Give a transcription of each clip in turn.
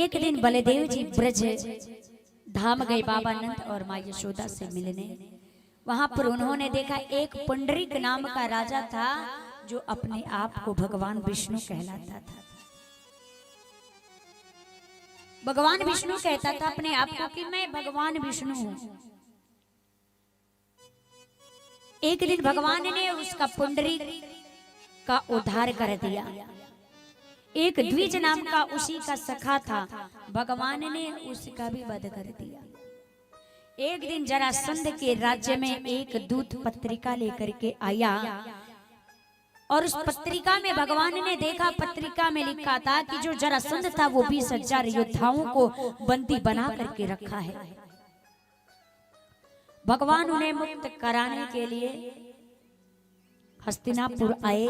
एक दिन बलदेव जी ब्रज धाम गए बाबा नंद और माँ यशोदा से मिलने। वहां पर उन्होंने देखा एक पुंडरीक नाम का राजा था जो अपने आप को भगवान विष्णु कहलाता था। भगवान विष्णु कहता था अपने आप को कि मैं भगवान विष्णु हूं। एक दिन भगवान ने उसका पुंडरीक का उद्धार कर दिया। एक द्विज नाम का उसी का सखा था, भगवान ने उसका भी वध कर दिया। एक दिन जरासंध के राज्य में एक दूत पत्रिका लेकर के आया और उस पत्रिका में भगवान ने देखा, पत्रिका में लिखा था कि जो जरासंध था वो 20,000 योद्धाओं को बंदी बना करके रखा है। भगवान उन्हें मुक्त कराने के लिए हस्तिनापुर आए।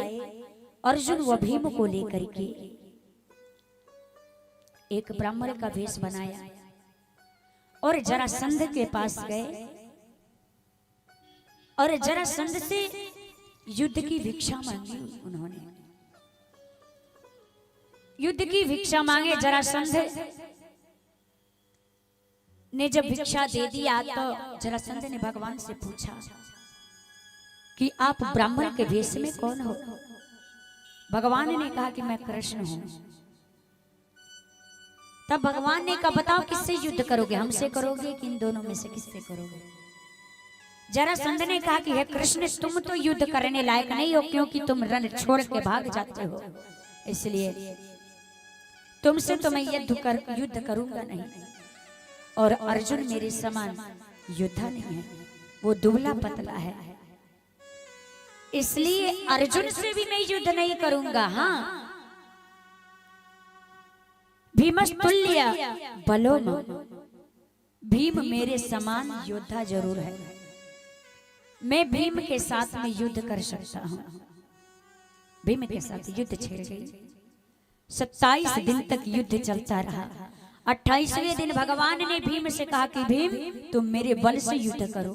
अर्जुन व भीम को लेकर के एक ब्राह्मण का वेश बनाया और जरासंध के पास गए और जरासंध से युद्ध की भिक्षा मांगी। उन्होंने युद्ध की भिक्षा मांगे। जरासंध ने जब भिक्षा दे दिया तो जरासंध ने भगवान से पूछा कि आप ब्राह्मण के वेश में कौन हो? भगवान ने कहा कि मैं कृष्ण हूं। तब भगवान ने कहा बताओ किससे युद्ध करोगे, हमसे करोगे कि इन दोनों में से किससे करोगे? जरासंध ने कहा कि हे कृष्ण, तुम तो युद्ध करने लायक नहीं हो क्योंकि तुम रण छोड़ के भाग जाते हो, इसलिए तुमसे तो मैं युद्ध करूंगा नहीं। और अर्जुन मेरे समान योद्धा नहीं है, वो दुबला पतला है, इसलिए अर्जुन से भी मैं युद्ध नहीं करूंगा। हाँ, भीमस्तुल्य बलोम, भीम मेरे समान योद्धा जरूर है, मैं भीम के साथ में युद्ध कर सकता हूं। भीम के साथ युद्ध छेड़ गई। 27 दिन तक युद्ध चलता रहा। 28वें दिन भगवान ने भीम से कहा कि भीम तुम मेरे बल से युद्ध करो।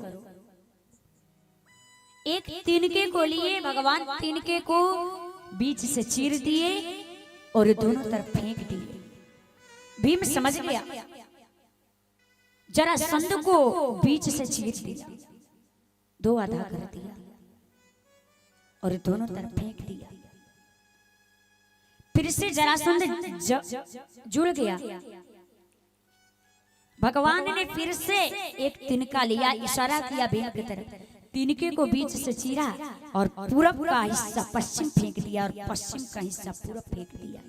एक तिनके को लिए भगवान तिनके को बीच से चीर दिए और दोनों तरफ फेंक दिए। भीम समझ गया, जरासंध को बीच से चीर दिया, दो आधा कर दिया और दोनों तरफ फेंक दिया। फिर से जरासंध जुड़ गया। भगवान ने फिर से एक तिनका लिया, इशारा किया भीम की तरफ, तिनके को बीच से चीरा और पूरब का हिस्सा पश्चिम फेंक दिया और पश्चिम का हिस्सा पूरब फेंक दिया।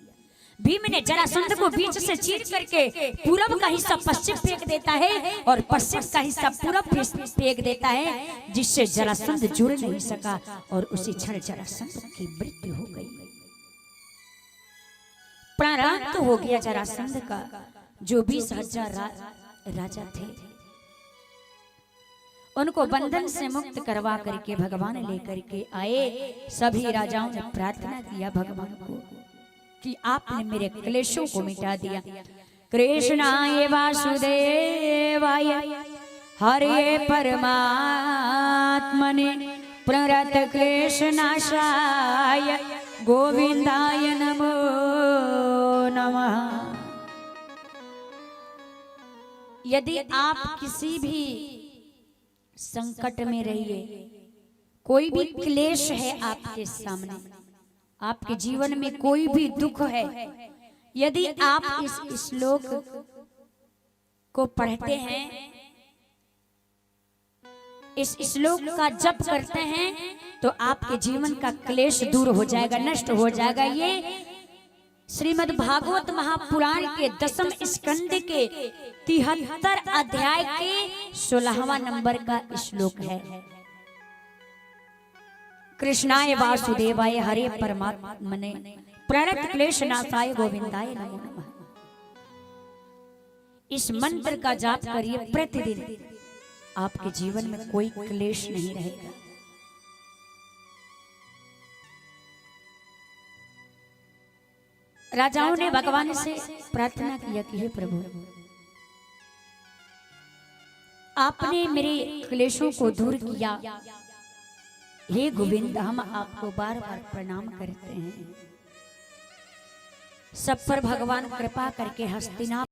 भीम ने जरासंध को बीच से चीर करके पूरब का हिस्सा पश्चिम फेंक देता है और पश्चिम का हिस्सा पूरब फेंक देता है, जिससे जरासंध जुड़ नहीं सका और उसी क्षण जरासंध की मृत्यु हो गई। प्राणांत हो गया जरासंध का, जो 20,000 राजा थे। उनको बंधन से मुक्त करवा करके भगवान लेकर के आए। सभी राजाओं ने प्रार्थना किया भगवान को कि आपने मेरे क्लेशों को मिटा दिया। कृष्णाय वासुदेवाय हरे परमात्मने प्रणत क्लेशनाशाय गोविंदाय नमो नमः। यदि आप किसी भी संकट में रहिए, कोई भी क्लेश है आपके सामने, आपके जीवन में कोई भी दुख है, यदि आप इस श्लोक को पढ़ते हैं, इस श्लोक का जप करते हैं, तो आपके जीवन का क्लेश दूर हो जाएगा, नष्ट हो जाएगा। ये श्रीमद् भागवत महापुराण के 10वें स्कंद के 73 अध्याय के 16वां नंबर का श्लोक है। कृष्णाय वासुदेवाय हरे परमात्मने प्रणत क्लेशनाशाय गोविंदाय नमो नमः। इस मंत्र का जाप करिए प्रतिदिन, आपके जीवन में कोई क्लेश नहीं रहेगा। राजाओं ने भगवान से प्रार्थना किया कि हे प्रभु, आपने मेरे क्लेशों को दूर किया। हे गोविंद, हम आपको बार बार प्रणाम करते हैं। सब पर भगवान कृपा करके हस्तिनापुर